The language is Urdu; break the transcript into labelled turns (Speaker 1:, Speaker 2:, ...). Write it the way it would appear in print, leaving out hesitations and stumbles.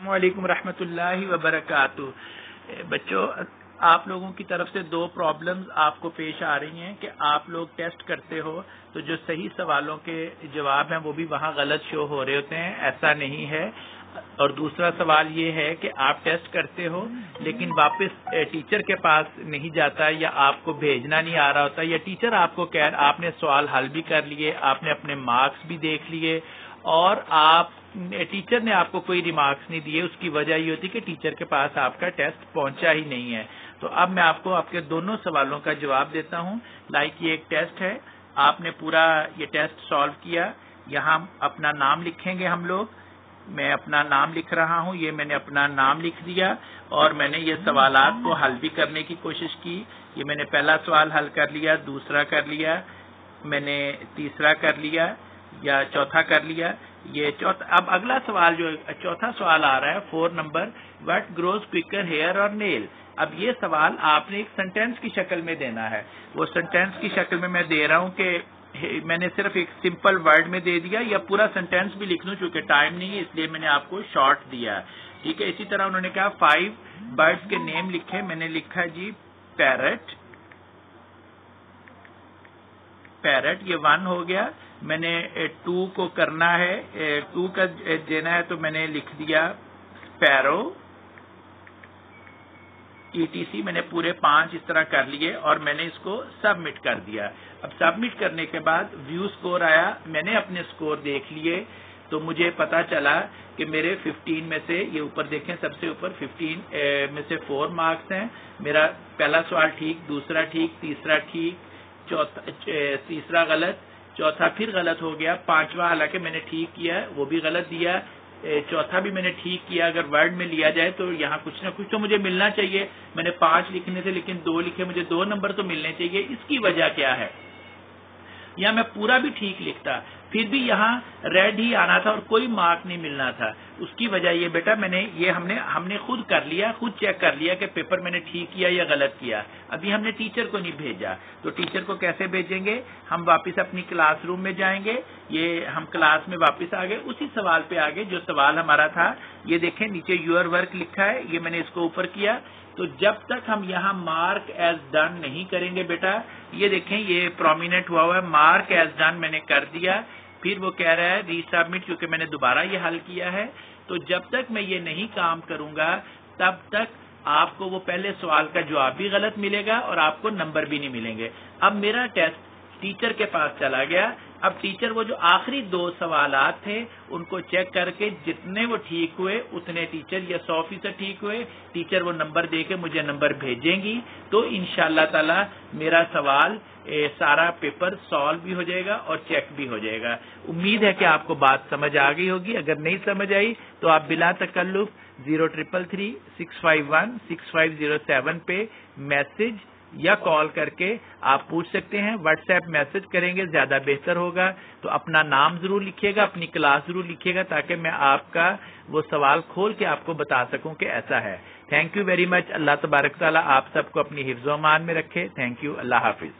Speaker 1: السلام علیکم ورحمۃ اللہ وبرکاتہ۔ بچوں، آپ لوگوں کی طرف سے دو پرابلمز آپ کو پیش آ رہی ہیں کہ آپ لوگ ٹیسٹ کرتے ہو تو جو صحیح سوالوں کے جواب ہیں وہ بھی وہاں غلط شو ہو رہے ہوتے ہیں، ایسا نہیں ہے۔ اور دوسرا سوال یہ ہے کہ آپ ٹیسٹ کرتے ہو لیکن واپس ٹیچر کے پاس نہیں جاتا یا آپ کو بھیجنا نہیں آ رہا ہوتا، یا ٹیچر آپ کو آپ نے سوال حل بھی کر لیے، آپ نے اپنے مارکس بھی دیکھ لیے اور ٹیچر نے آپ کو کوئی ریمارکس نہیں دیے۔ اس کی وجہ یہ ہوتی کہ ٹیچر کے پاس آپ کا ٹیسٹ پہنچا ہی نہیں ہے۔ تو اب میں آپ کو آپ کے دونوں سوالوں کا جواب دیتا ہوں۔ یہ ایک ٹیسٹ ہے، آپ نے پورا یہ ٹیسٹ سالو کیا، یہاں اپنا نام لکھیں گے ہم لوگ۔ میں اپنا نام لکھ رہا ہوں، یہ میں نے اپنا نام لکھ دیا اور میں نے یہ سوالات کو حل بھی کرنے کی کوشش کی۔ یہ میں نے پہلا سوال حل کر لیا، دوسرا کر لیا، میں نے تیسرا کر لیا یا چوتھا کر لیا، یہ چوتھا۔ اب اگلا سوال جو چوتھا سوال آ رہا ہے 4 number, what grows quicker hair اور نیل۔ اب یہ سوال آپ نے ایک سینٹینس کی شکل میں دینا ہے۔ وہ سینٹینس کی شکل میں دے رہا ہوں کہ میں نے صرف ایک سمپل ورڈ میں دے دیا، یا پورا سینٹینس بھی لکھ لوں، چونکہ ٹائم نہیں ہے اس لیے میں نے آپ کو شارٹ دیا، ٹھیک ہے۔ اسی طرح انہوں نے کہا 5 برڈز کے نیم لکھے، میں نے لکھا جی پیرٹ، یہ 1 ہو گیا۔ میں نے 2 کو کرنا ہے، 2 کا دینا ہے تو میں نے لکھ دیا اسپیرو، ETC۔ میں نے پورے 5 اس طرح کر لیے اور میں نے اس کو سبمٹ کر دیا۔ اب سبمٹ کرنے کے بعد ویو سکور آیا، میں نے اپنے سکور دیکھ لیے تو مجھے پتا چلا کہ میرے 15 میں سے، یہ اوپر دیکھیں سب سے اوپر، 15 میں سے 4 مارکس ہیں۔ میرا پہلا سوال ٹھیک، دوسرا ٹھیک، تیسرا ٹھیک، تیسرا غلط، چوتھا پھر غلط ہو گیا، 5واں حالانکہ میں نے ٹھیک کیا وہ بھی غلط دیا، چوتھا بھی میں نے ٹھیک کیا۔ اگر ورڈ میں لیا جائے تو یہاں کچھ نہ کچھ تو مجھے ملنا چاہیے۔ میں نے 5 لکھنے تھے لیکن 2 لکھے، مجھے 2 نمبر تو ملنے چاہیے۔ اس کی وجہ کیا ہے؟ یا میں پورا بھی ٹھیک لکھتا پھر بھی یہاں ریڈ ہی آنا تھا اور کوئی مارک نہیں ملنا تھا۔ اس کی وجہ یہ بیٹا ہم نے خود کر لیا، خود چیک کر لیا کہ پیپر میں نے ٹھیک کیا یا غلط کیا۔ ابھی ہم نے ٹیچر کو نہیں بھیجا، تو ٹیچر کو کیسے بھیجیں گے؟ ہم واپس اپنی کلاس روم میں جائیں گے، یہ ہم کلاس میں واپس آ گئے، اسی سوال پہ آگے جو سوال ہمارا تھا، یہ دیکھیں نیچے یور ورک لکھا ہے، یہ میں نے اس کو اوپر کیا۔ تو جب تک ہم یہاں مارک ایز ڈن نہیں کریں گے بیٹا، یہ دیکھیں یہ پرومیننٹ ہوا ہے، مارک ایز ڈن میں نے کر دیا، پھر وہ کہہ رہا ہے ری سبمٹ، کیونکہ میں نے دوبارہ یہ حل کیا ہے۔ تو جب تک میں یہ نہیں کام کروں گا تب تک آپ کو وہ پہلے سوال کا جواب بھی غلط ملے گا اور آپ کو نمبر بھی نہیں ملیں گے۔ اب میرا ٹیسٹ ٹیچر کے پاس چلا گیا، اب ٹیچر وہ جو آخری 2 سوالات تھے ان کو چیک کر کے جتنے وہ ٹھیک ہوئے اتنے ٹیچر یا 100% ٹھیک ہوئے، ٹیچر وہ نمبر دے کے مجھے نمبر بھیجیں گی، تو انشاءاللہ تعالی میرا سوال سارا پیپر سالو بھی ہو جائے گا اور چیک بھی ہو جائے گا۔ امید ہے کہ آپ کو بات سمجھ آ گئی ہوگی، اگر نہیں سمجھ آئی تو آپ بلا تکلف 0333 651 6507 پہ میسج یا کال کر کے آپ پوچھ سکتے ہیں۔ واٹس ایپ میسج کریں گے زیادہ بہتر ہوگا۔ تو اپنا نام ضرور لکھیے گا، اپنی کلاس ضرور لکھیے گا تاکہ میں آپ کا وہ سوال کھول کے آپ کو بتا سکوں کہ ایسا ہے۔ Thank you very much. اللہ تبارک تعالیٰ آپ سب کو اپنی حفظ و امان میں رکھے۔ تھینک یو، اللہ حافظ۔